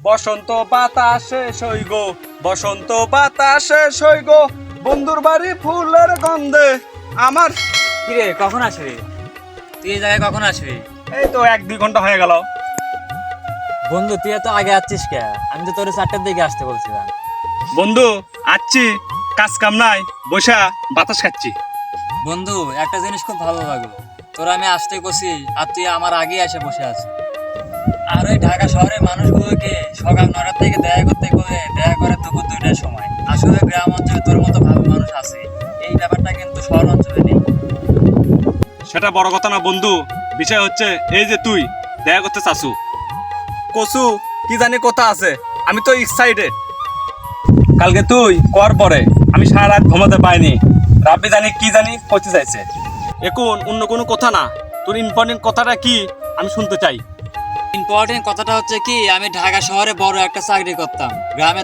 বসন্ত বাতাসে সইগ, বসন্ত বাতাসে সইগ, বন্ধুর বাড়ি ফুলের গন্ধে আমার। কিরে কখন আসবি? তুই এই জায়গায় কখন আসবি? এই তো 1-2 ঘন্টা হয়ে গেল। বন্ধু তুই এত আগে আসছিস কে? আমি তো তোর 4টার দিকে আসতে বলছিলাম। বন্ধু আচ্ছি, কাজ কাম নাই, বসা বাতাস খাচ্ছি। বন্ধু একটা জিনিস খুব ভালো লাগলো, তোরা আমি আসতে কছি আর তুই আমার আগে এসে বসে আছিস। আর ওই ঢাকা শহরের মানুষগুলোকে সকাল 9টার থেকে দেখা করতে দেখা করে দুপুর 2টার সময়। আসলে গ্রাম অঞ্চলে তোর মতো ভালো মানুষ আছে, এই ব্যাপারটা কিন্তু শহর অঞ্চলে নেই। সেটা বড় কথা না বন্ধু, বিষয় হচ্ছে এই যে তুই দেখা করতে চাসু কসু কি জানি কথা আছে, আমি তো এক্সাইটেড। কালকে তুই কর পরে আমি সারা রাত ঘুমাতে পাইনি, রাব্বি জানি কি জানি করতে চাইছে। এখন অন্য কোনো কথা না, তোর ইম্পর্টেন্ট কথাটা কি আমি শুনতে চাই। ইম্পর্টেন্ট কথাটা হচ্ছে কি, আমি ঢাকা শহরে বড় একটা চাকরি করতাম, গ্রামে